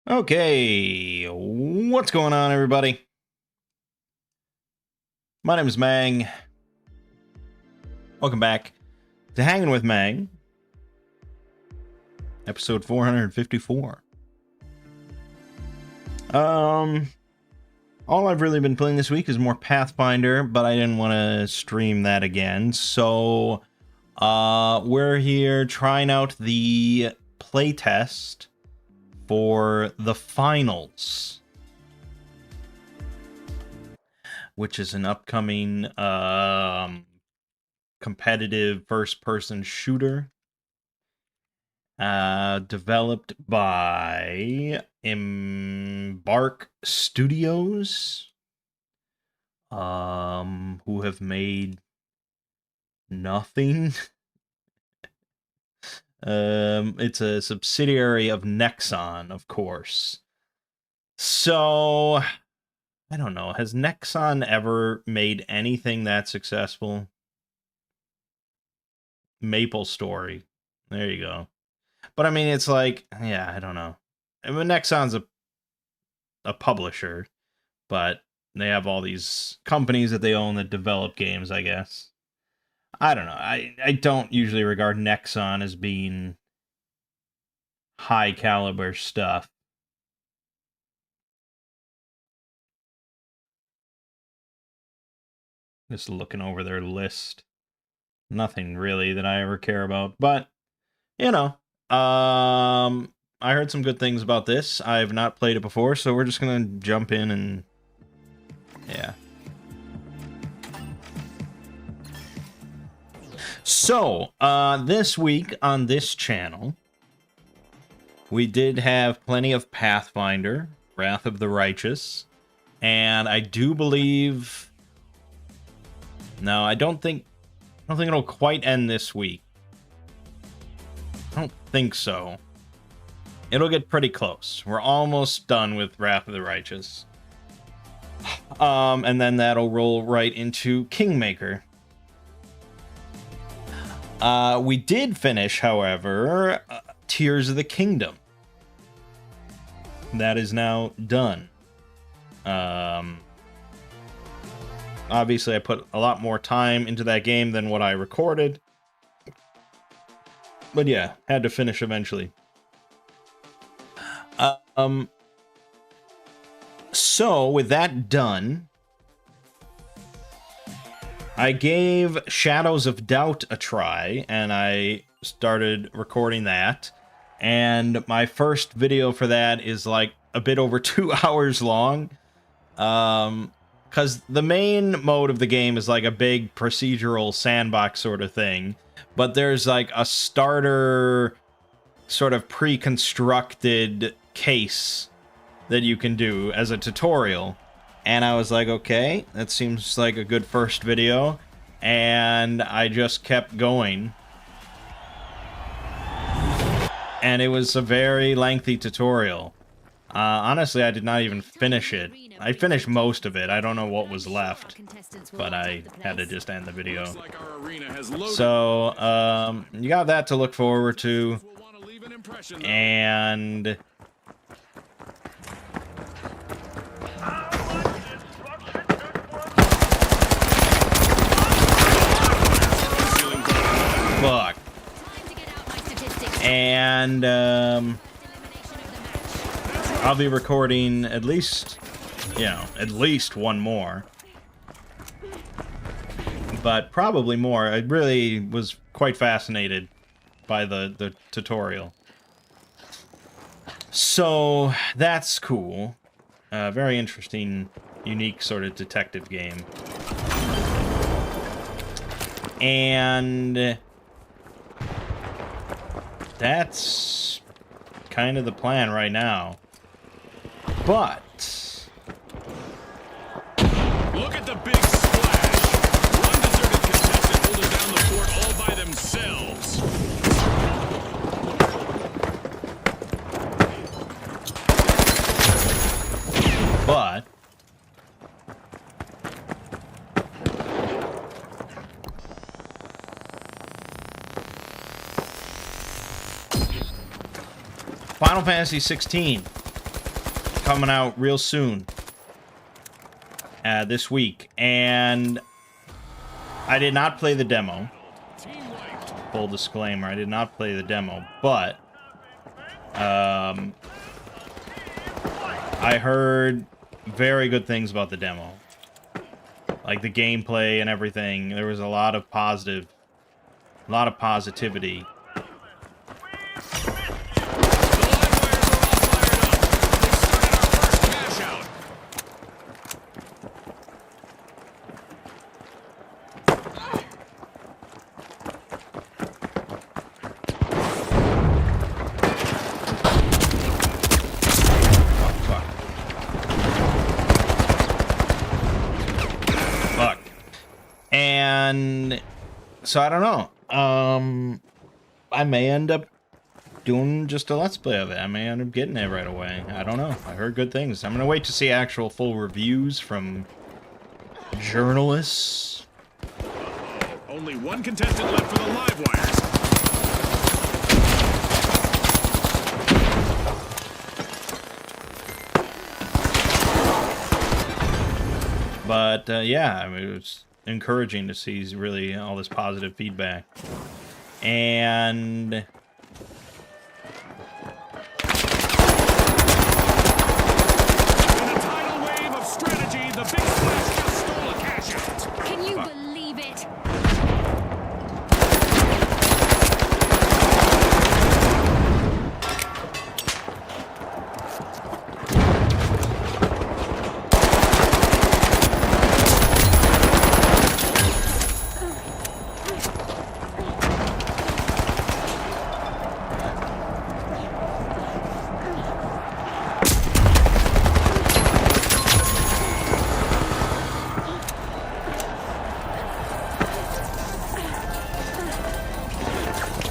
Okay, what's going on, everybody? My name is Mangg. Welcome back to Hanging with Mangg, episode 454. All I've really been playing this week is more Pathfinder, but I didn't want to stream that again, so we're here trying out the playtest for the finals, which is an upcoming competitive first-person shooter developed by Embark Studios, who have made nothing. It's a subsidiary of Nexon, of course. So, I don't know. Has Nexon ever made anything that successful? Maple Story. There you go. But I mean, it's like, yeah, I don't know. I mean, Nexon's a publisher, but they have all these companies that they own that develop games, I guess. I don't know. I don't usually regard Nexon as being high caliber stuff. Just looking over their list. Nothing really that I ever care about, but you know, I heard some good things about this. I've not played it before, so we're just gonna jump in and yeah. So, this week on this channel, we did have plenty of Pathfinder, Wrath of the Righteous, and I do believe... No, I don't think it'll quite end this week. I don't think so. It'll get pretty close. We're almost done with Wrath of the Righteous. And then that'll roll right into Kingmaker. We did finish, however, Tears of the Kingdom. That is now done. Obviously, I put a lot more time into that game than what I recorded. But yeah, had to finish eventually. So, with that done, I gave Shadows of Doubt a try, and I started recording that. And my first video for that is like a bit over 2 hours long. Because the main mode of the game is like a big procedural sandbox sort of thing. But there's like a starter sort of pre-constructed case that you can do as a tutorial. And I was like, okay, that seems like a good first video. And I just kept going. And it was a very lengthy tutorial. Honestly, I did not even finish it. I finished most of it. I don't know what was left, but I had to just end the video. So, you got that to look forward to. And... fuck. And, I'll be recording at least, at least one more. But probably more. I really was quite fascinated by the tutorial. So, that's cool. Very interesting, unique sort of detective game. And... that's kind of the plan right now. But look at the big splash. One deserted contestant holding down the fort all by themselves. But Final Fantasy 16 coming out real soon. This week. And I did not play the demo. Full disclaimer, I did not play the demo, but I heard very good things about the demo. Like the gameplay and everything. There was a lot of positivity. And so I don't know. I may end up doing just a let's play of it. I may end up getting it right away. I don't know. I heard good things. I'm gonna wait to see actual full reviews from journalists. Only one contestant left for the live wires. But yeah, I mean, it was encouraging to see really all this positive feedback. And in a tidal wave of strategy, the big splash just stole a cash out. Can you believe it?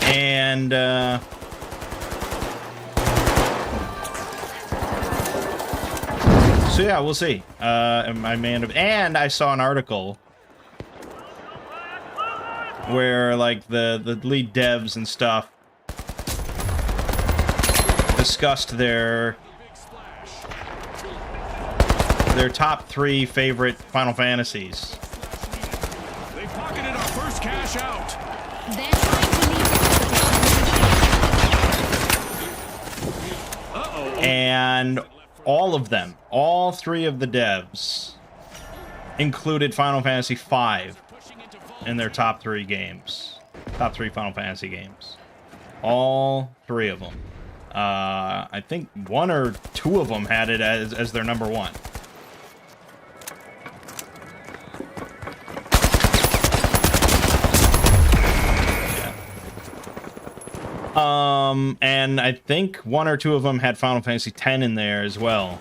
And so yeah, we'll see. And I saw an article where like the lead devs and stuff discussed their top 3 favorite Final Fantasies. They pocketed our first cash out. They're trying to leave And all of them, all 3 of the devs, included Final Fantasy V in their top 3 games. Top 3 Final Fantasy games. All 3 of them. I think 1 or 2 of them had it as their number 1. And I think 1 or 2 of them had Final Fantasy X in there as well.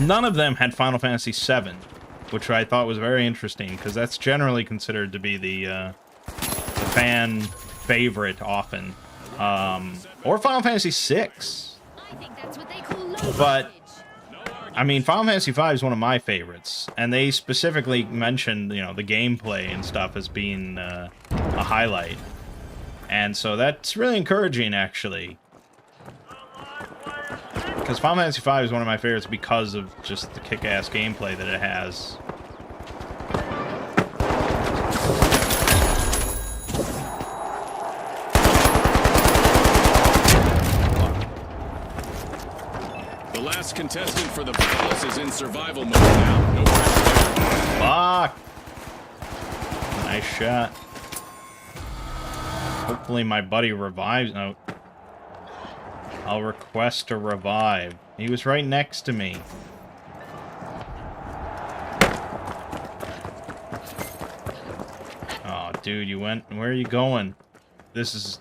None of them had Final Fantasy VII, which I thought was very interesting, because that's generally considered to be the fan favorite often. Or Final Fantasy VI. I think that's what they call low But, voltage. I mean, Final Fantasy V is one of my favorites, and they specifically mentioned, you know, the gameplay and stuff as being a highlight. And so that's really encouraging, actually. Because Final Fantasy V is one of my favorites because of just the kick-ass gameplay that it has. The last contestant for the Palace is in survival mode now. No pressure. Fuck! Nice shot. Hopefully my buddy revives. No. I'll request a revive. He was right next to me. Oh, dude, you went... Where are you going? This is...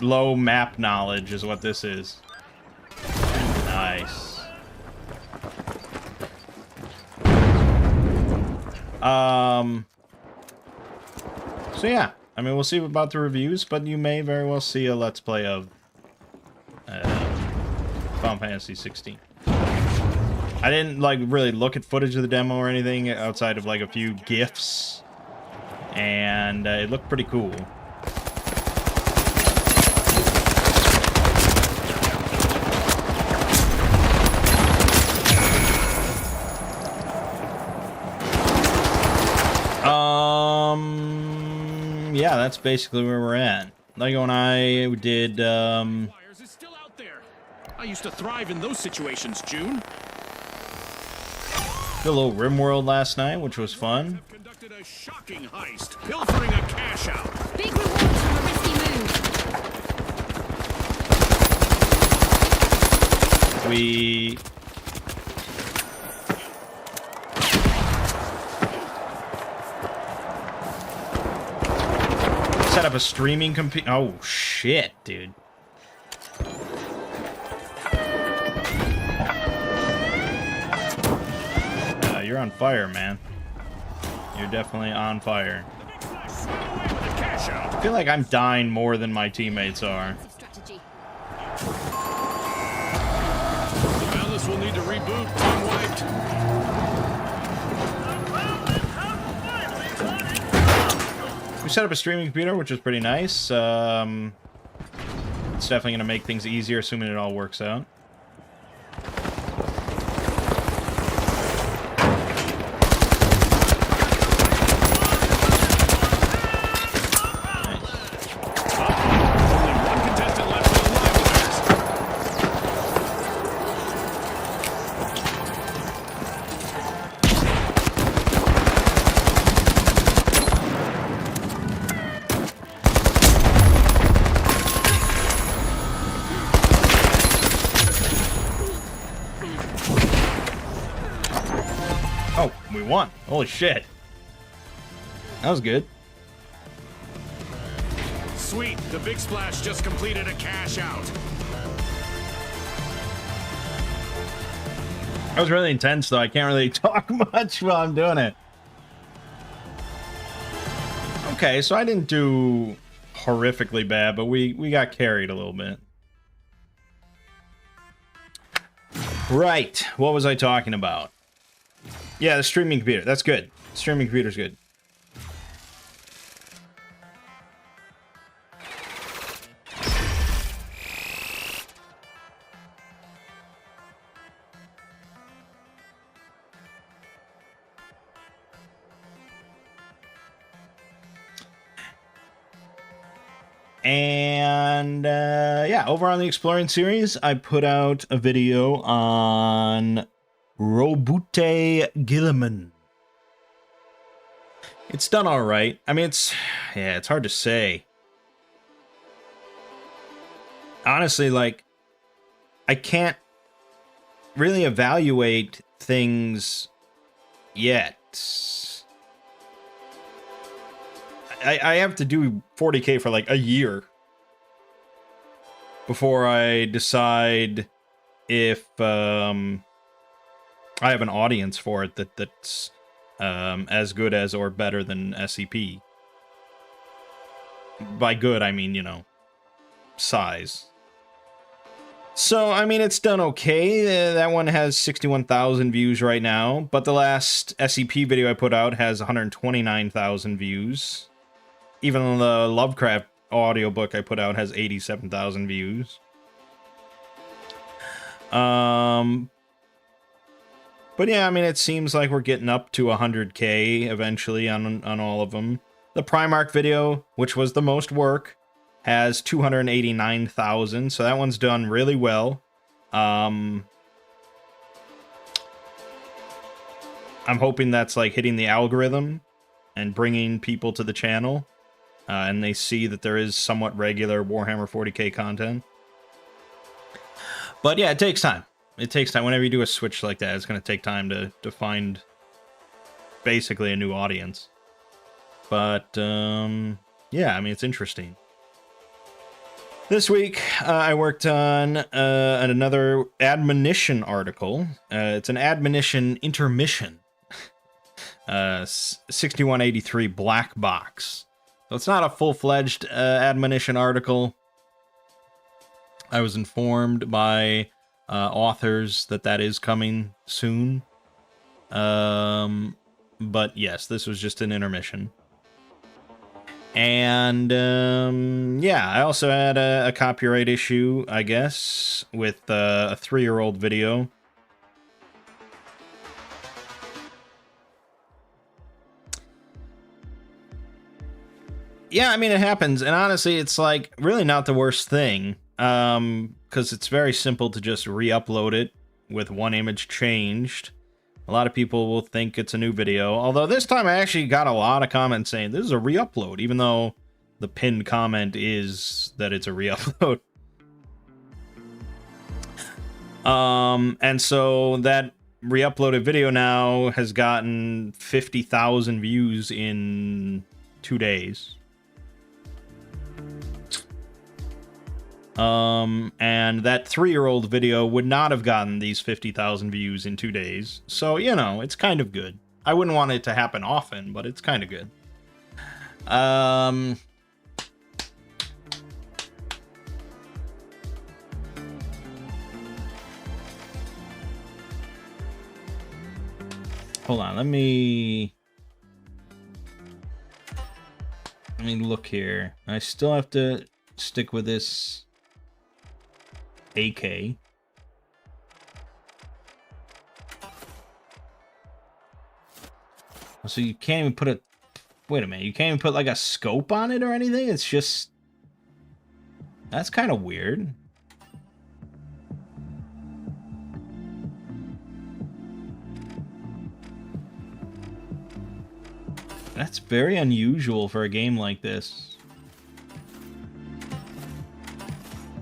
low map knowledge is what this is. Nice. So yeah. I mean, we'll see about the reviews, but you may very well see a Let's Play of Final Fantasy 16. I didn't, like, really look at footage of the demo or anything outside of, like, a few GIFs. And it looked pretty cool. that's basically where we're at. Lego and I did, Wires is still out there. I used to thrive in those situations, June. did a little RimWorld last night, which was fun. Have conducted a shocking heist, pilfering a cash out. Big rewards from a risky move. We set up a streaming computer. Oh shit, dude. You're on fire, man. You're definitely on fire. I feel like I'm dying more than my teammates are. Strategy. Alice will need to reboot. Team wiped. We set up a streaming computer, which is pretty nice. It's definitely going to make things easier, assuming it all works out. Oh, we won. Holy shit. That was good. Sweet, the Big Splash just completed a cash out. That was really intense, though. I can't really talk much while I'm doing it. Okay, so I didn't do horrifically bad, but we got carried a little bit. Right. What was I talking about? Yeah, the streaming computer. That's good. Streaming computer's good. And yeah, over on the Exploring series, I put out a video on Robute Gilliman. It's done all right. I mean, it's hard to say. Honestly, like, I can't really evaluate things yet. I have to do 40K for like a year before I decide if I have an audience for it that's as good as or better than SCP. By good, I mean, you know, size. So, I mean, it's done okay. That one has 61,000 views right now, but the last SCP video I put out has 129,000 views. Even the Lovecraft audiobook I put out has 87,000 views. But yeah, I mean, it seems like we're getting up to 100K eventually on all of them. The Primarch video, which was the most work, has 289,000, so that one's done really well. I'm hoping that's like hitting the algorithm and bringing people to the channel. And they see that there is somewhat regular Warhammer 40K content. But yeah, it takes time. It takes time. Whenever you do a switch like that, it's going to take time to find basically a new audience. But yeah, I mean, it's interesting. This week, I worked on another admonition article. It's an admonition intermission. 6183 Black Box. So it's not a full-fledged admonition article. I was informed by authors that is coming soon. But yes, this was just an intermission. And yeah, I also had a copyright issue, I guess, with a 3-year-old video. Yeah, I mean, it happens. And honestly, it's like really not the worst thing. Because it's very simple to just re-upload it with one image changed. A lot of people will think it's a new video. Although this time I actually got a lot of comments saying this is a re-upload, even though the pinned comment is that it's a re-upload. And so that re-uploaded video now has gotten 50,000 views in 2 days. And that 3-year-old video would not have gotten these 50,000 views in 2 days. So, you know, it's kind of good. I wouldn't want it to happen often, but it's kind of good. Hold on, let me look here. I still have to stick with this AK. So you can't even put a... Wait a minute, you can't even put like a scope on it or anything? It's just... That's kind of weird. That's very unusual for a game like this.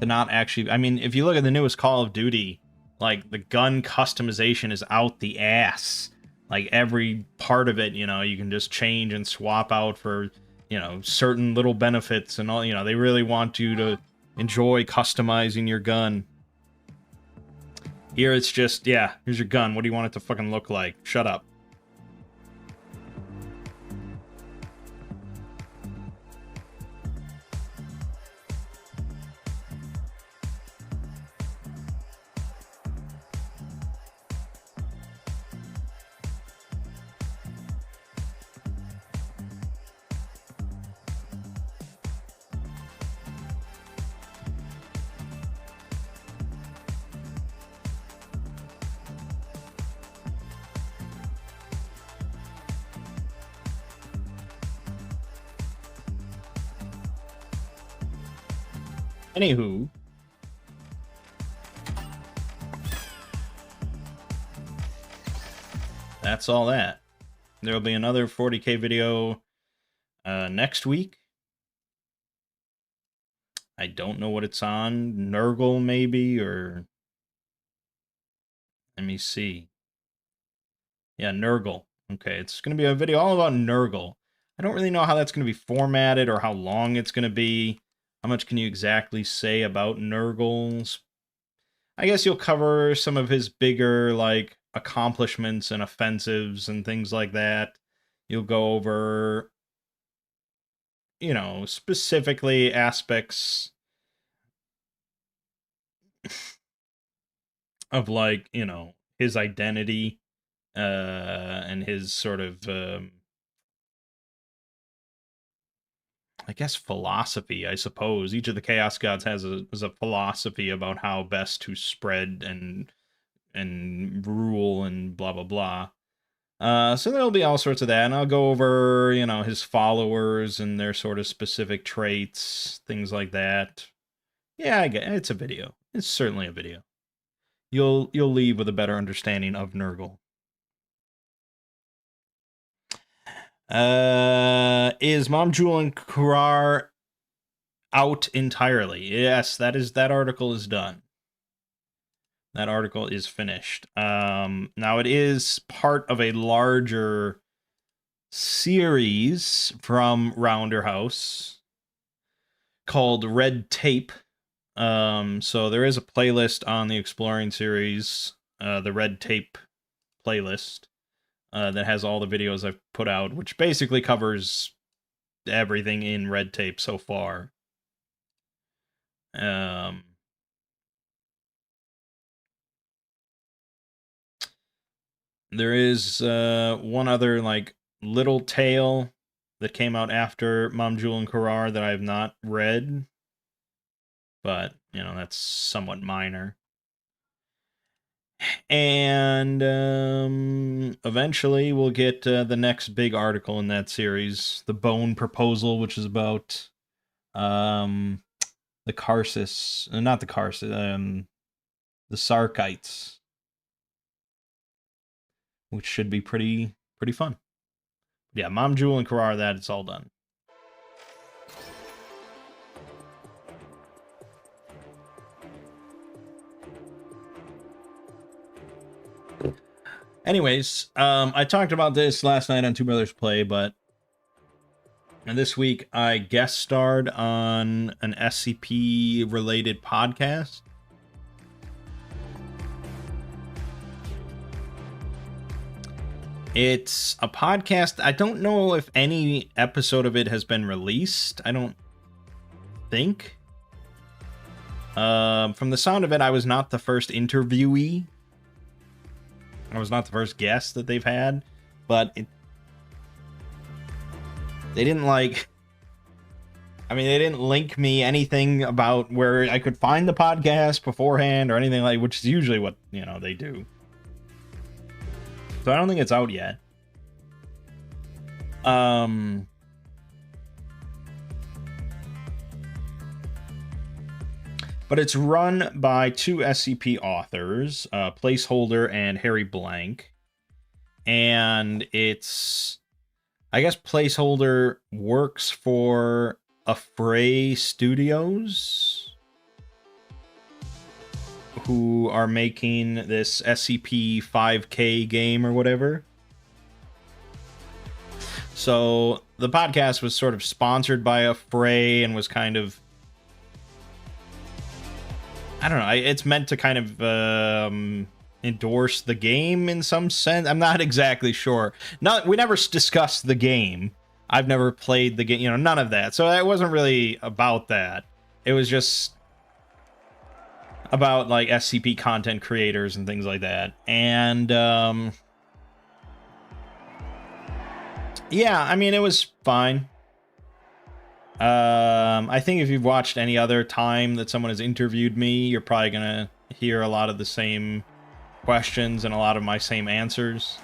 To not actually... I mean, if you look at the newest Call of Duty, like, the gun customization is out the ass. Like, every part of it, you know, you can just change and swap out for, you know, certain little benefits and all. You know, they really want you to enjoy customizing your gun. Here it's just, yeah, here's your gun. What do you want it to fucking look like? Shut up. Anywho, that's all that. There'll be another 40K video next week. I don't know what it's on. Nurgle, maybe, or... Let me see. Yeah, Nurgle. Okay, it's going to be a video all about Nurgle. I don't really know how that's going to be formatted or how long it's going to be. How much can you exactly say about Nurgles? I guess you'll cover some of his bigger, like, accomplishments and offensives and things like that. You'll go over, you know, specifically aspects of, like, you know, his identity and his sort of, I guess, philosophy, I suppose. Each of the Chaos Gods has a philosophy about how best to spread and rule and blah, blah, blah. So there'll be all sorts of that, and I'll go over, you know, his followers and their sort of specific traits, things like that. Yeah, I get it. It's a video. It's certainly a video. You'll leave with a better understanding of Nurgle. Is Mom Jewel and Kurar out entirely? Yes, that article is done. That article is finished. Now it is part of a larger series from Rounder House called Red Tape. So there is a playlist on the Exploring series, the Red Tape playlist, that has all the videos I've put out, which basically covers everything in Red Tape so far. There is one other, like, little tale that came out after Mom Jewel and Kurar that I have not read, but, you know, that's somewhat minor. And eventually we'll get the next big article in that series, the Bone Proposal, which is about the Karsus, not the Karsus, the Sarkites, which should be pretty fun. Yeah, Mom, Jewel, and Karar, that it's all done. Anyways, I talked about this last night on Two Brothers Play, but this week I guest starred on an SCP-related podcast. It's a podcast. I don't know if any episode of it has been released. I don't think. From the sound of it, I was not the first interviewee. I was not the first guest that they've had, but they didn't they didn't link me anything about where I could find the podcast beforehand or anything like, which is usually what, they do. So I don't think it's out yet. But it's run by two SCP authors, Placeholder and Harry Blank. And it's, I guess Placeholder works for Affray Studios, who are making this SCP 5K game or whatever. So the podcast was sort of sponsored by Affray and was kind of, I don't know, it's meant to kind of endorse the game in some sense. I'm not exactly sure. We never discussed the game. I've never played the game, none of that. So it wasn't really about that. It was just about like SCP content creators and things like that. And yeah, I mean, it was fine. I think if you've watched any other time that someone has interviewed me, you're probably gonna hear a lot of the same questions and a lot of my same answers.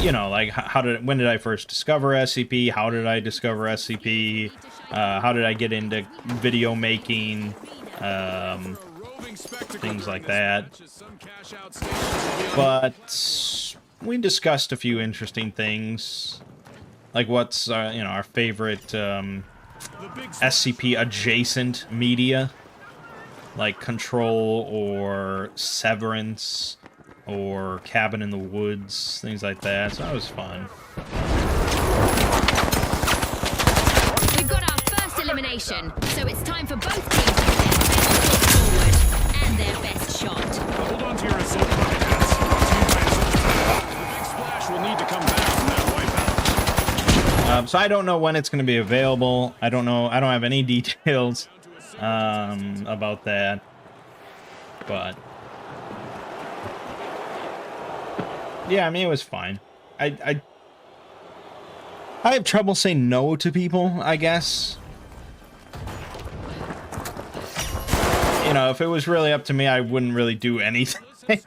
Like when did I first discover SCP? How did I discover SCP? How did I get into video making? Things like that. But we discussed a few interesting things, like what's our favorite SCP adjacent media, like Control or Severance or Cabin in the Woods, things like that. So that was fun. We've got our first elimination, so it's time for both teams to put their best foot forward and their best shot. Hold on to your assault rockets. The big splash will need to come back from that wipeout. So I don't know when it's going to be available. I don't know. I don't have any details about that. But yeah, I mean, it was fine. I have trouble saying no to people, I guess. If it was really up to me, I wouldn't really do anything.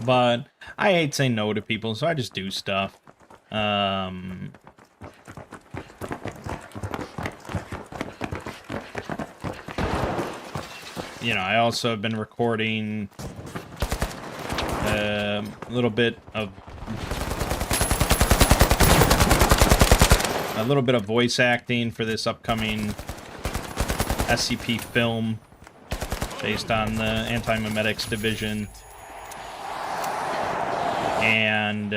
But I hate saying no to people, so I just do stuff. I also have been recording a little bit of voice acting for this upcoming SCP film based on the Anti-Memetics Division. And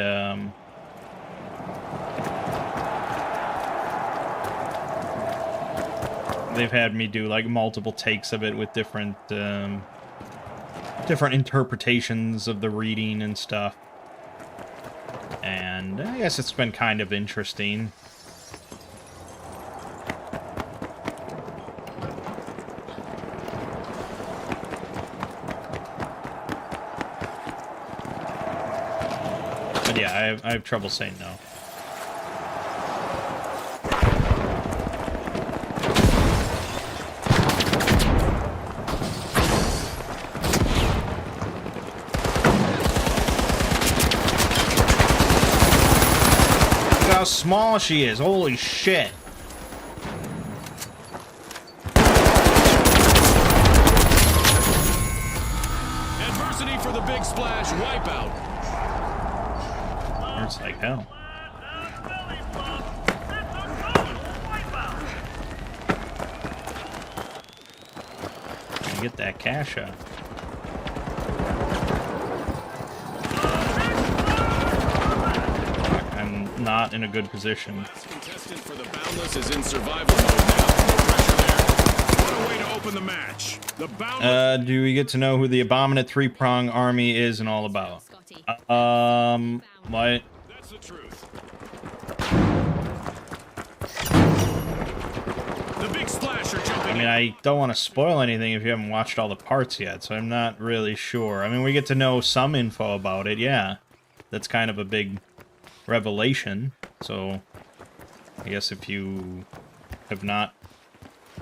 they've had me do like multiple takes of it with different interpretations of the reading and stuff. And I guess it's been kind of interesting. But yeah, I have trouble saying no. Look how small she is. Holy shit. Adversity for the big splash wipeout. Hurts like hell. Gotta get that cash out. I'm not in a good position. Last contestant for the Boundless is in survival mode now. No pressure there. What a way to open the match. The Boundless. Do we get to know who the Abominate Three-Prong Army is and all about? Scotty. What? That's the truth. The big splasher jumping. I mean, I don't want to spoil anything if you haven't watched all the parts yet, so I'm not really sure. I mean, we get to know some info about it, yeah. That's kind of a big revelation, so I guess if you have not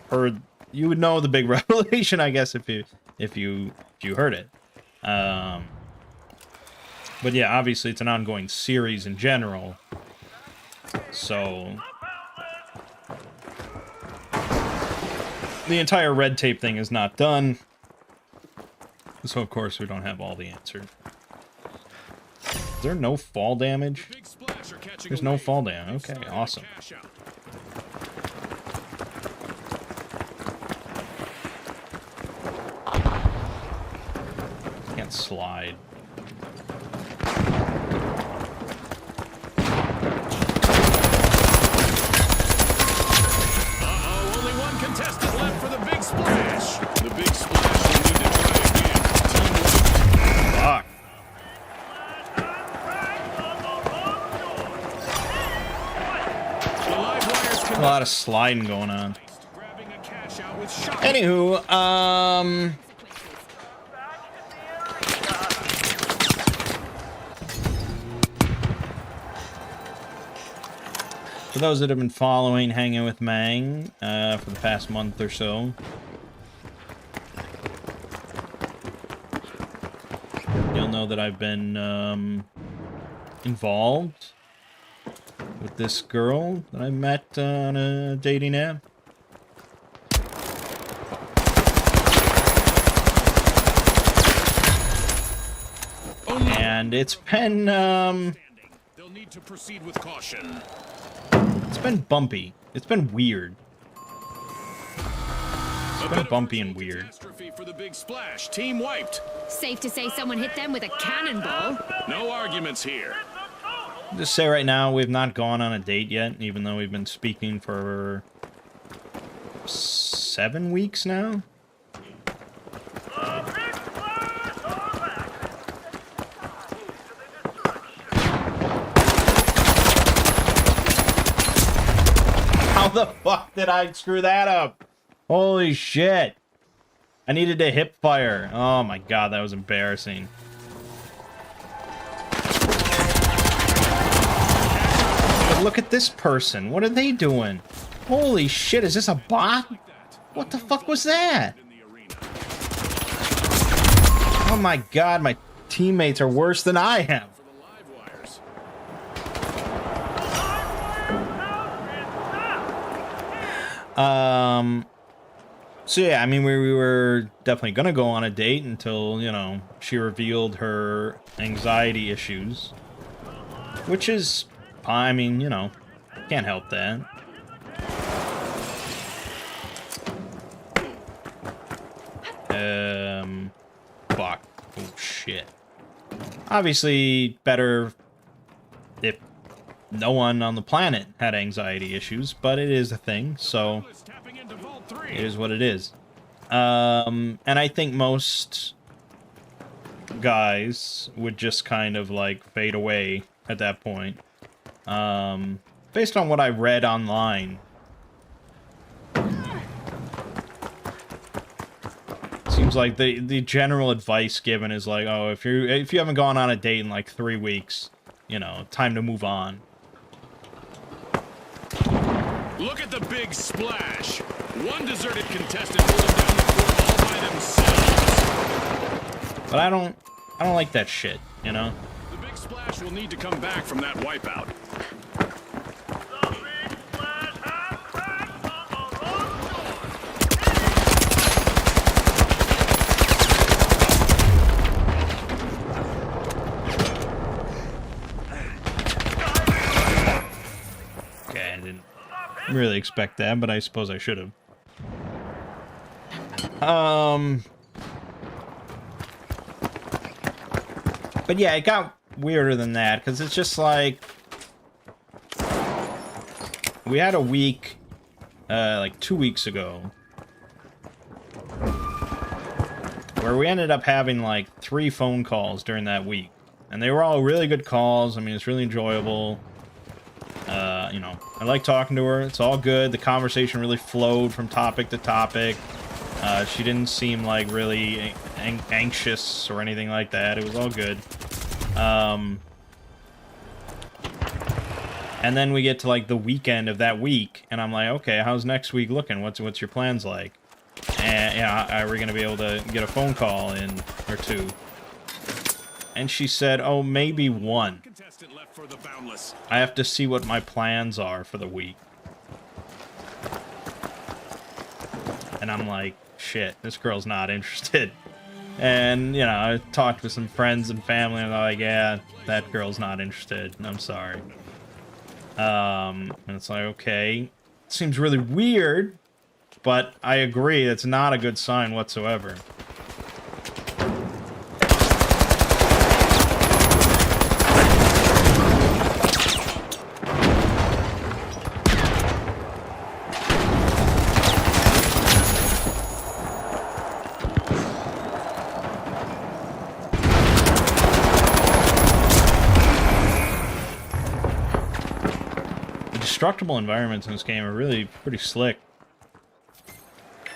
heard, you would know the big revelation, I guess, if you heard it. But yeah, obviously it's an ongoing series in general, so the entire red tape thing is not done, so of course we don't have all the answers. Is there no fall damage? Big splasher catching There's a no wave. fall damage. They've Okay, started to awesome. cash out. Can't slide. Uh-oh, only one contestant left for the big splash. The big splash will need to try again. Teamwork. Fuck. The live wires A connect. lot of sliding going on. Grabbing a cash out with shock. Anywho, for those that have been following Hanging with Mangg for the past month or so, you'll know that I've been involved with this girl that I met on a dating app. And it's been They'll need to proceed with caution. it's been bumpy. It's been weird. A been bit of bumpy and virtual weird. catastrophe for the big splash. Team wiped. Safe to say someone hit them with a cannonball. No arguments here. Just say right now we've not gone on a date yet, even though we've been speaking for 7 weeks now. How the fuck did I screw that up? Holy shit. I needed to hip fire. Oh my god, that was embarrassing. But look at this person. What are they doing? Holy shit, is this a bot? What the fuck was that? In the arena. Oh my god, my teammates are worse than I am. For the live wires. So yeah, I mean, we were definitely gonna go on a date until, you know, she revealed her anxiety issues. Which is, I mean, you know, can't help that. Fuck. Oh shit. Obviously, better if no one on the planet had anxiety issues, but it is a thing, so Tapping into vault 3. it is what it is. And I think most guys would just kind of like fade away at that point. Based on what I read online. Seems like the general advice given is like, oh, if you haven't gone on a date in like 3 weeks, you know, time to move on. Look at the big splash. One deserted contestant rolling down the court all by themselves. But I don't like that shit, you know? The big splash will need to come back from that wipeout. Okay, I didn't really expect that, but I suppose I should have. But yeah, it got weirder than that, because it's just like... We had a week, like 2 weeks ago, where we ended up having like 3 phone calls during that week. And they were all really good calls. I mean, it's really enjoyable. You know, I like talking to her. It's all good. The conversation really flowed from topic to topic. She didn't seem like really anxious or anything like that. It was all good. And then we get to like the weekend of that week, and I'm like, okay, how's next week looking? What's your plans like? And yeah, are we gonna be able to get a phone call in or 2? And she said, oh, maybe 1. Contestant left for the boundless. I have to see what my plans are for the week. And I'm like, shit, this girl's not interested. And, you know, I talked with some friends and family, and they're like, yeah, that girl's not interested. I'm sorry. And it's like, okay. Seems really weird, but I agree, it's not a good sign whatsoever. Destructible environments in this game are really pretty slick.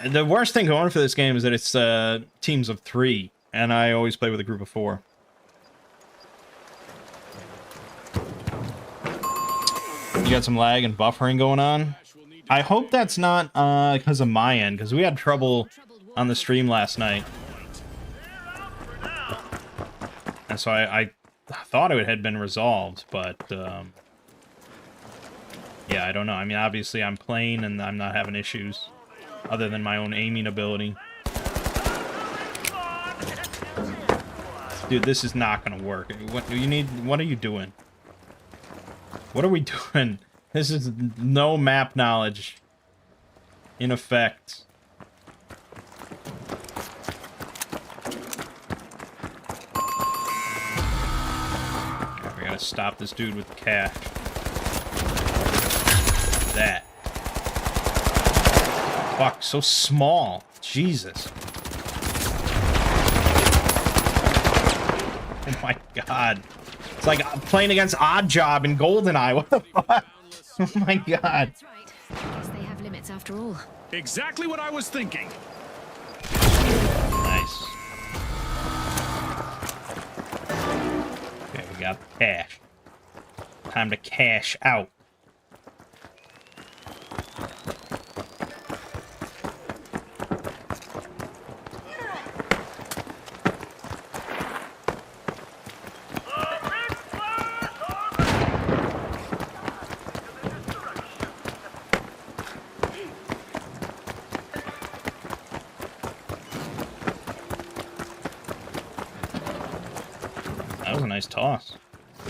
The worst thing going for this game is that it's teams of 3, and I always play with a group of 4. You got some lag and buffering going on. I hope that's not because of my end, because we had trouble on the stream last night. And so I thought it had been resolved, but... yeah, I don't know. I mean, obviously I'm playing and I'm not having issues other than my own aiming ability. Dude, this is not going to work. What do you need? What are you doing? What are we doing? This is no map knowledge in effect. We gotta stop this dude with the cash. That. Fuck, so small. Jesus. Oh my god. It's like playing against Oddjob in GoldenEye. What the fuck? Oh my god. That's right. I guess they have limits after all. Exactly what I was thinking. Nice. Okay, we got the cash. Time to cash out. That was a nice toss. A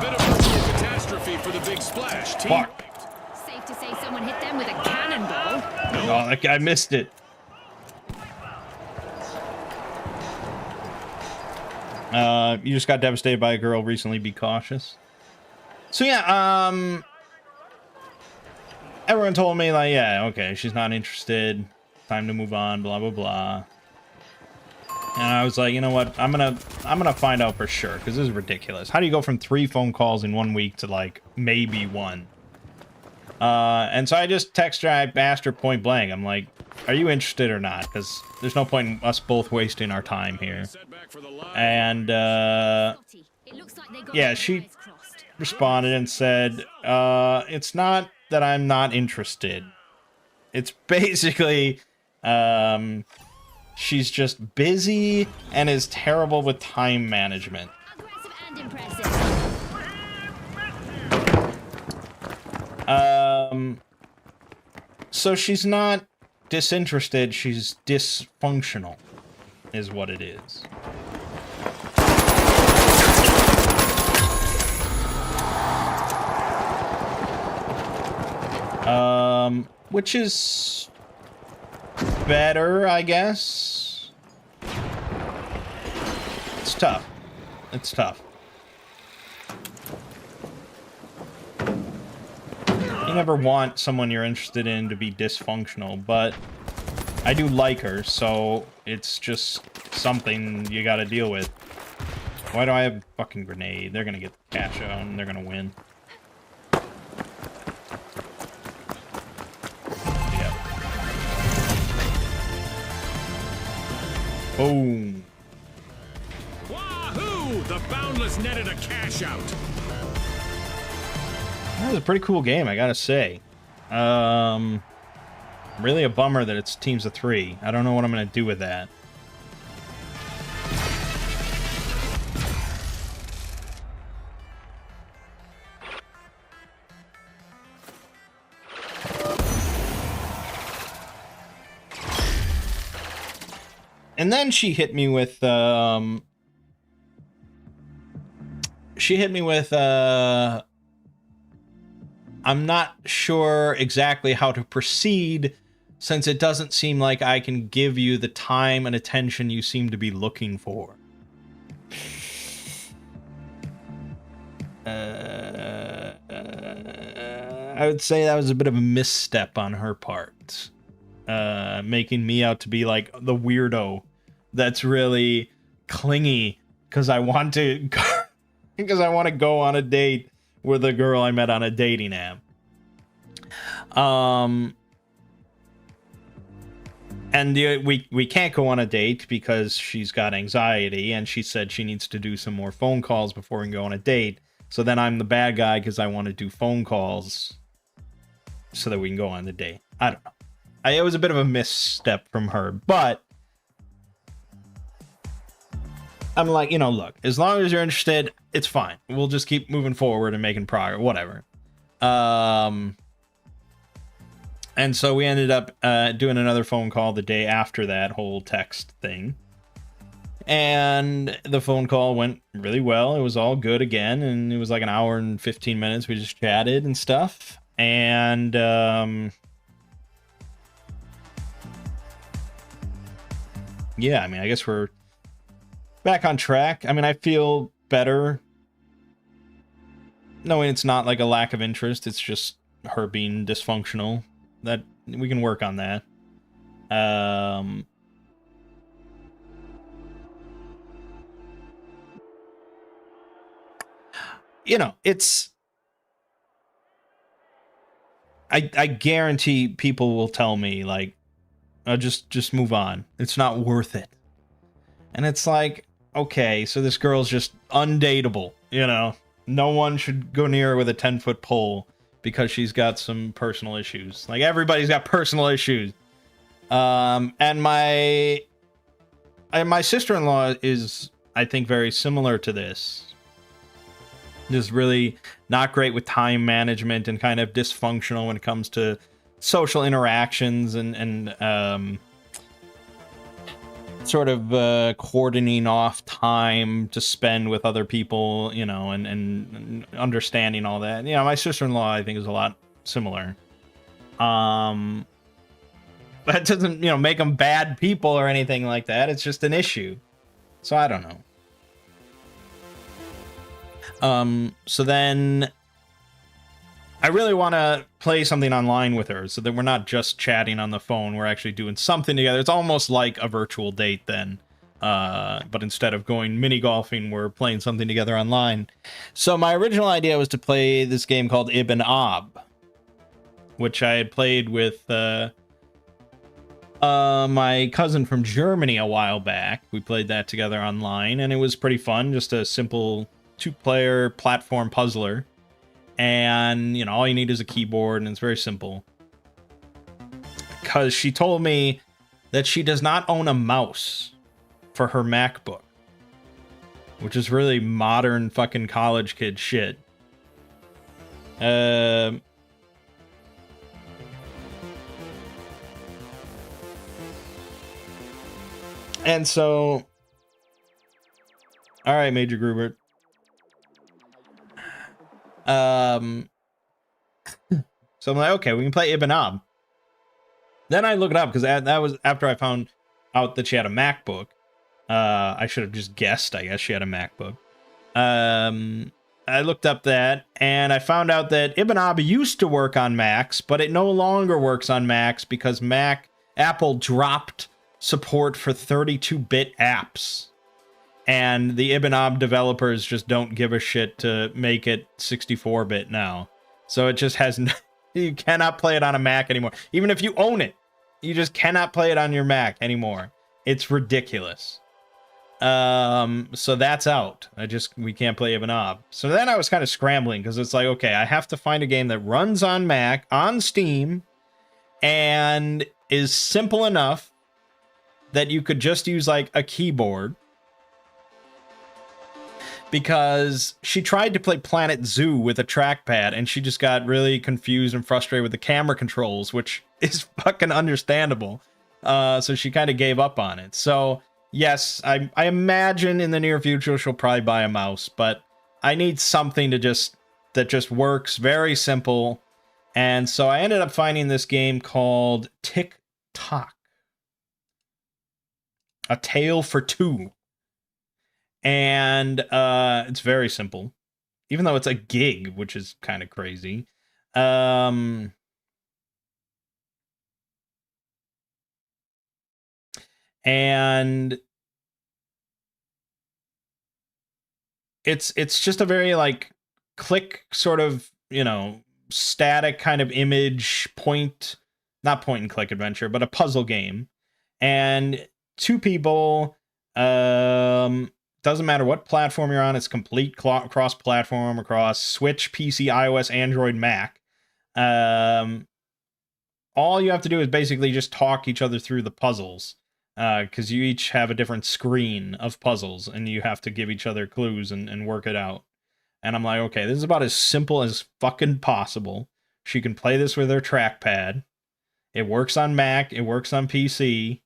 bit of a catastrophe for the big splash team. Fuck. Safe to say someone hit them with a cannonball. Oh, that guy missed it. You just got devastated by a girl recently. Be cautious. So yeah, everyone told me like, yeah, okay, she's not interested. Time to move on. Blah blah blah. And I was like, you know what? I'm gonna find out for sure because this is ridiculous. How do you go from 3 phone calls in 1 week to like maybe 1? And so I just texted her, I asked her point blank. I'm like, are you interested or not? Because there's no point in us both wasting our time here. And, yeah, she responded and said, it's not that I'm not interested. It's basically, she's just busy and is terrible with time management. Aggressive and impressive. So she's not disinterested, she's dysfunctional, is what it is. Which is better, I guess. It's tough. It's tough. You never want someone you're interested in to be dysfunctional, but I do like her, so it's just something you gotta deal with. Why do I have a fucking grenade? They're gonna get the cash out and they're gonna win. Yep. Boom. Wahoo! The Boundless netted a cash out. That was a pretty cool game, I gotta say. Really a bummer that it's teams of 3. I don't know what I'm gonna do with that. And then she hit me with, I'm not sure exactly how to proceed, since it doesn't seem like I can give you the time and attention you seem to be looking for. I would say that was a bit of a misstep on her part. Making me out to be like the weirdo that's really clingy because I want to go on a date with a girl I met on a dating app. And we can't go on a date because she's got anxiety, and she said she needs to do some more phone calls before we can go on a date. So then I'm the bad guy because I want to do phone calls so that we can go on the date. I don't know. It was a bit of a misstep from her, but I'm like, you know, look, as long as you're interested, it's fine. We'll just keep moving forward and making progress, whatever. And so we ended up doing another phone call the day after that whole text thing. And the phone call went really well. It was all good again, and it was like an hour and 15 minutes. We just chatted and stuff. And yeah, I mean, I guess we're back on track. I mean, I feel better knowing it's not like a lack of interest. It's just her being dysfunctional. That we can work on that. You know, it's... I guarantee people will tell me, like, just move on. It's not worth it. And it's like, okay, so this girl's just undateable, you know? No one should go near her with a 10-foot pole because she's got some personal issues. Like, everybody's got personal issues. And my sister-in-law is, I think, very similar to this. Just really not great with time management and kind of dysfunctional when it comes to social interactions and sort of coordinating off time to spend with other people, you know, and understanding all that. You know, my sister-in-law, I think, is a lot similar. That doesn't, you know, make them bad people or anything like that. It's just an issue. So I don't know. So then I really want to play something online with her so that we're not just chatting on the phone. We're actually doing something together. It's almost like a virtual date then. But instead of going mini golfing, we're playing something together online. So my original idea was to play this game called Ibn Ab. which I had played with my cousin from Germany a while back. We played that together online, and it was pretty fun. Just a simple 2-player platform puzzler. And, you know, all you need is a keyboard, and it's very simple. Because she told me that she does not own a mouse for her MacBook. Which is really modern fucking college kid shit. And so... Alright, Major Grubert. So I'm like, okay, we can play Ibn Ab. Then I look it up, because that was after I found out that she had a MacBook. I should have just guessed, I guess she had a MacBook. I looked up that, and I found out that Ibn Ab used to work on Macs, but it no longer works on Macs because Apple dropped support for 32-bit apps. And the Ibn Ab developers just don't give a shit to make it 64-bit now. So it just has you cannot play it on a Mac anymore. Even if you own it, you just cannot play it on your Mac anymore. It's ridiculous. So that's out. We can't play Ibn Ab. So then I was kind of scrambling, because it's like, okay, I have to find a game that runs on Mac, on Steam, and is simple enough that you could just use like a keyboard. Because she tried to play Planet Zoo with a trackpad, and she just got really confused and frustrated with the camera controls, which is fucking understandable. So she kind of gave up on it. So, yes, I imagine in the near future she'll probably buy a mouse, but I need something that just works, very simple. And so I ended up finding this game called Tick Tock. A Tale for Two. And it's very simple, even though it's a gig, which is kind of crazy. And it's just a very like click sort of, you know, static kind of image not point and click adventure, but a puzzle game. And 2 people, doesn't matter what platform you're on, it's complete cross-platform across Switch, PC, iOS, Android, Mac. All you have to do is basically just talk each other through the puzzles, because you each have a different screen of puzzles, and you have to give each other clues and work it out. And I'm like, okay, this is about as simple as fucking possible. She can play this with her trackpad. It works on Mac, it works on PC.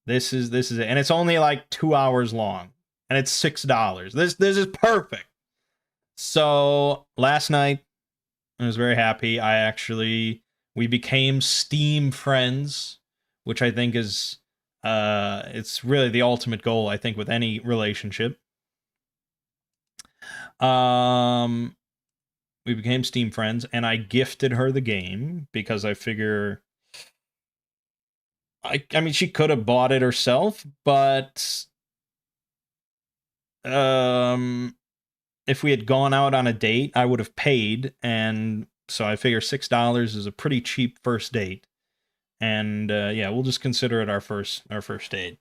This is it. And it's only like 2 hours long. And it's $6. This is perfect. So last night, I was very happy. We became Steam friends, which I think is, it's really the ultimate goal, I think, with any relationship. We became Steam friends, and I gifted her the game because I figure, I mean, she could have bought it herself, but if we had gone out on a date, I would have paid, and so I figure $6 is a pretty cheap first date. And yeah, we'll just consider it our first date.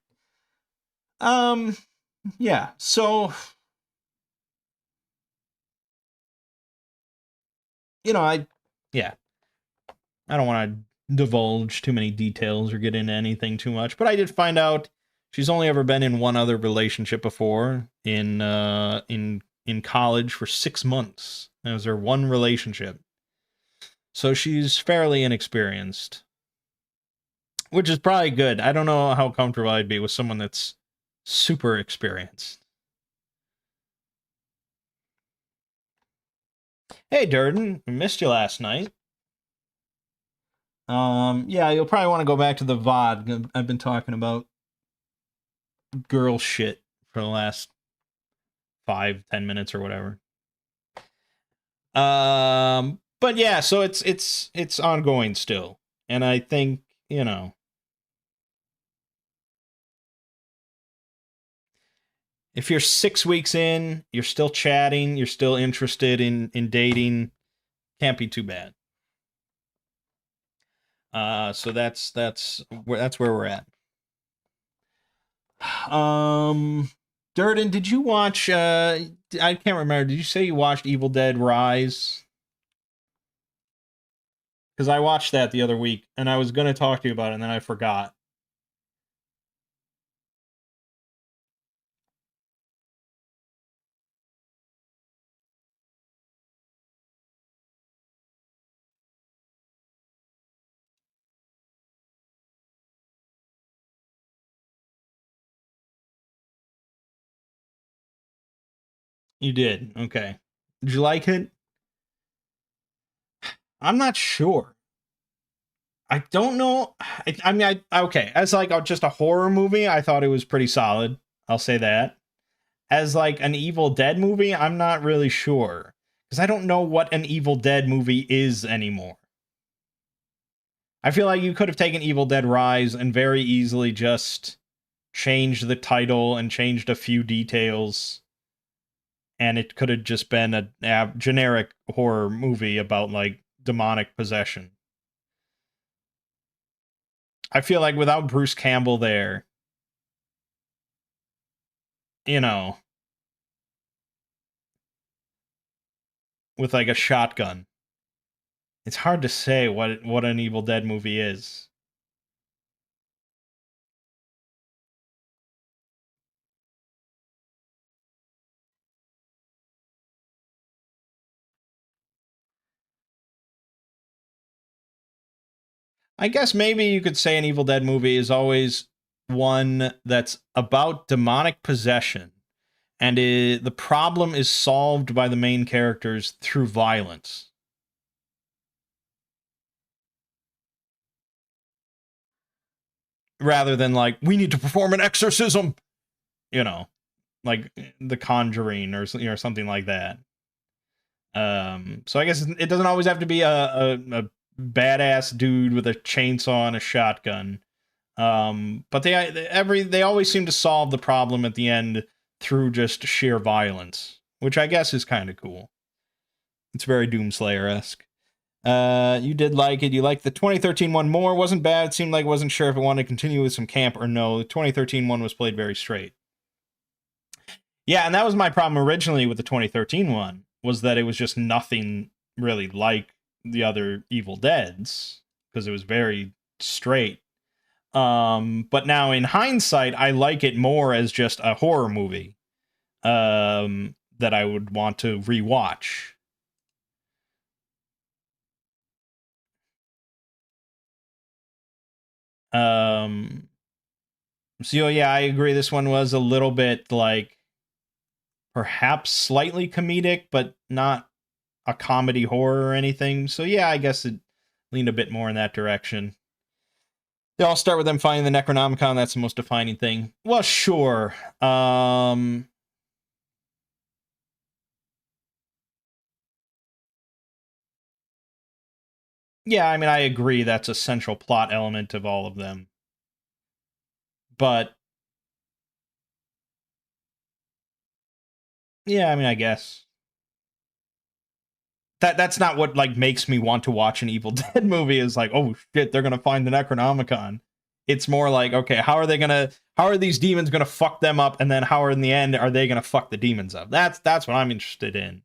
Yeah, so, you know, I don't want to divulge too many details or get into anything too much, but I did find out she's only ever been in one other relationship before, in college for 6 months. That was her one relationship. So she's fairly inexperienced, which is probably good. I don't know how comfortable I'd be with someone that's super experienced. Hey, Durden, I missed you last night. Yeah, you'll probably want to go back to the VOD. I've been talking about girl shit for the last 5-10 minutes or whatever. But yeah, so it's ongoing still. And I think, you know, if you're 6 weeks in, you're still chatting, you're still interested in dating, can't be too bad. So that's where we're at. Durden, did you watch? I can't remember. Did you say you watched Evil Dead Rise? Because I watched that the other week, and I was going to talk to you about it, and then I forgot. You did. Okay. Did you like it? I'm not sure. I don't know. I mean, okay. As like just a horror movie, I thought it was pretty solid. I'll say that. As like an Evil Dead movie, I'm not really sure because I don't know what an Evil Dead movie is anymore. I feel like you could have taken Evil Dead Rise and very easily just changed the title and changed a few details, and it could have just been a generic horror movie about like demonic possession. I feel like without Bruce Campbell there, you know, with like a shotgun, it's hard to say what an Evil Dead movie is. I guess maybe you could say an Evil Dead movie is always one that's about demonic possession, and the problem is solved by the main characters through violence. Rather than like, we need to perform an exorcism, you know, like The Conjuring or something like that. So I guess it doesn't always have to be a badass dude with a chainsaw and a shotgun. But they always seem to solve the problem at the end through just sheer violence, which I guess is kind of cool. It's very Doomslayer-esque. You did like it. You liked the 2013 one more. Wasn't bad. It seemed like it wasn't sure if it wanted to continue with some camp or no. The 2013 one was played very straight. Yeah, and that was my problem originally with the 2013 one, was that it was just nothing really like the other Evil Deads, because it was very straight. But now in hindsight, I like it more as just a horror movie that I would want to rewatch. Um, so yeah, I agree. This one was a little bit like perhaps slightly comedic, but not a comedy horror or anything. So yeah, I guess it leaned a bit more in that direction. They all start with them finding the Necronomicon. That's the most defining thing. Well, sure. Yeah, I mean, I agree that's a central plot element of all of them. But yeah, I mean, I guess that's not what like makes me want to watch an Evil Dead movie. Is like, oh shit, they're gonna find the Necronomicon. It's more like, okay, how are these demons gonna fuck them up, and then how in the end are they gonna fuck the demons up? That's what I'm interested in.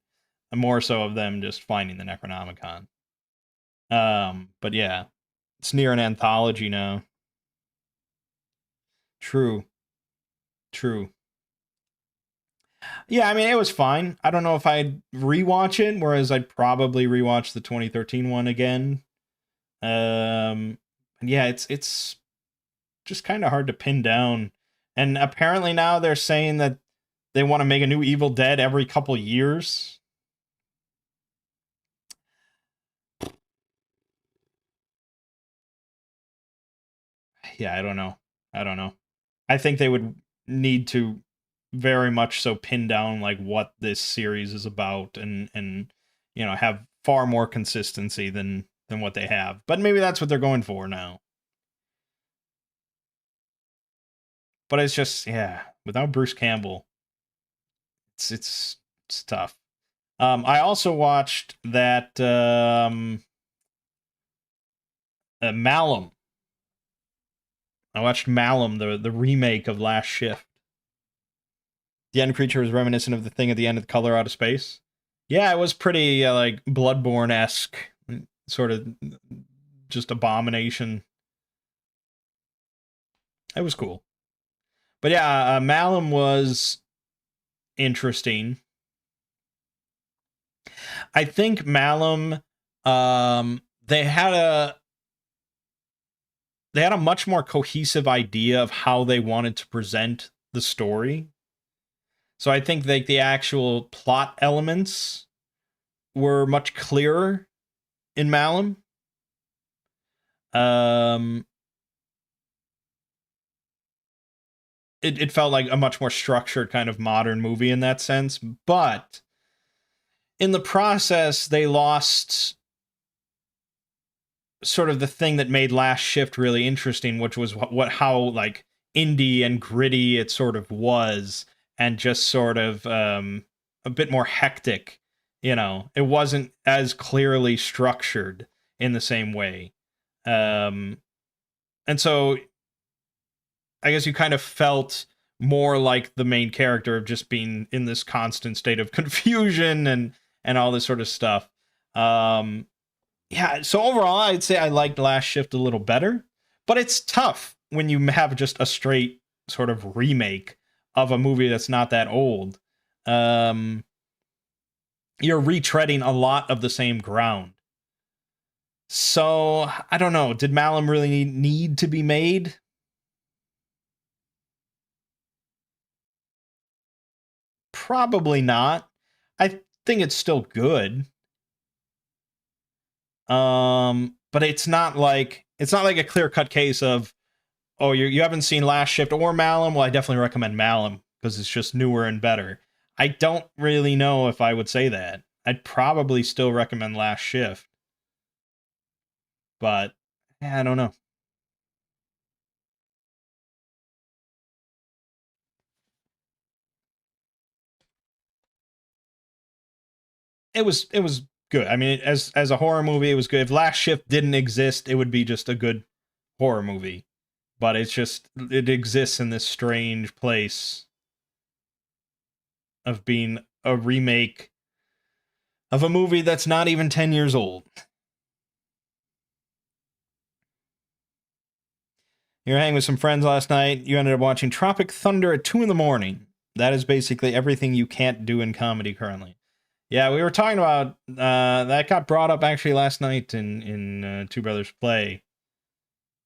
More so of them just finding the Necronomicon. But yeah, it's near an anthology now. True. True. Yeah, I mean, it was fine. I don't know if I'd rewatch it, whereas I'd probably rewatch the 2013 one again. And yeah, it's just kind of hard to pin down. And apparently now they're saying that they want to make a new Evil Dead every couple years. Yeah, I don't know. I don't know. I think they would need to very much so pin down like what this series is about, and have far more consistency than what they have. But maybe that's what they're going for now. But it's just, yeah, without Bruce Campbell, it's tough. I also watched that Malum. I watched Malum, the remake of Last Shift. The end creature was reminiscent of the thing at the end of Color Out of Space. Yeah, it was pretty like Bloodborne-esque, sort of just abomination. It was cool. But yeah, Malum was interesting. I think Malum, they had a much more cohesive idea of how they wanted to present the story. So I think like the actual plot elements were much clearer in Malum. It felt like a much more structured kind of modern movie in that sense, but in the process, they lost sort of the thing that made Last Shift really interesting, which was how like indie and gritty it sort of was, and just sort of a bit more hectic. You know, it wasn't as clearly structured in the same way, and so I guess you kind of felt more like the main character of just being in this constant state of confusion and all this sort of stuff. Yeah, so overall, I'd say I liked Last Shift a little better, but it's tough when you have just a straight sort of remake of a movie that's not that old. You're retreading a lot of the same ground. So, I don't know. Did Malum really need to be made? Probably not. I think it's still good. But it's not like a clear-cut case of, oh, you haven't seen Last Shift or Malum. Well, I definitely recommend Malum because it's just newer and better. I don't really know if I would say that. I'd probably still recommend Last Shift, but I don't know. It was good. I mean, as a horror movie, it was good. If Last Shift didn't exist, it would be just a good horror movie. But it exists in this strange place of being a remake of a movie that's not even 10 years old. You were hanging with some friends last night. You ended up watching Tropic Thunder at 2 in the morning. That is basically everything you can't do in comedy currently. Yeah, we were talking about that got brought up actually last night in Two Brothers Play.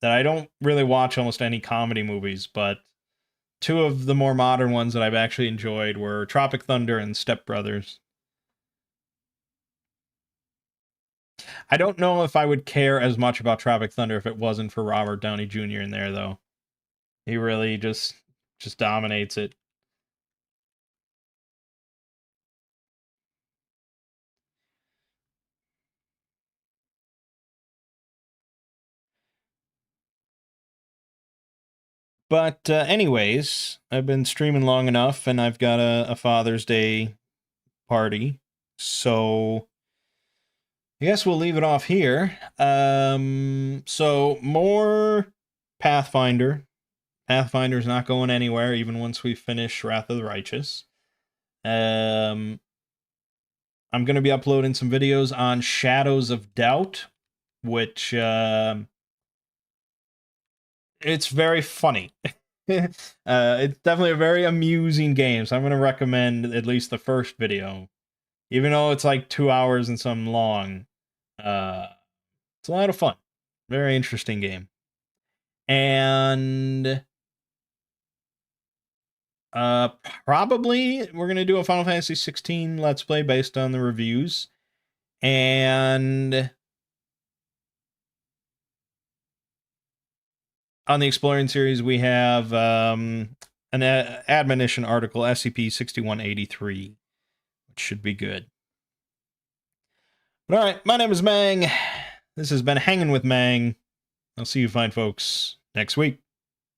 That I don't really watch almost any comedy movies, but two of the more modern ones that I've actually enjoyed were Tropic Thunder and Step Brothers. I don't know if I would care as much about Tropic Thunder if it wasn't for Robert Downey Jr. in there, though. He really just dominates it. But anyways, I've been streaming long enough, and I've got a Father's Day party, so I guess we'll leave it off here. So more Pathfinder. Pathfinder's not going anywhere, even once we finish Wrath of the Righteous. I'm going to be uploading some videos on Shadows of Doubt, which it's very funny. It's definitely a very amusing game, so I'm going to recommend at least the first video. Even though it's like 2 hours and some long. It's a lot of fun. Very interesting game. And probably we're going to do a Final Fantasy 16 Let's Play based on the reviews. And on the Exploring series, we have an admonition article, SCP-6183, which should be good. But all right, my name is Mangg. This has been Hanging with Mangg. I'll see you fine folks next week.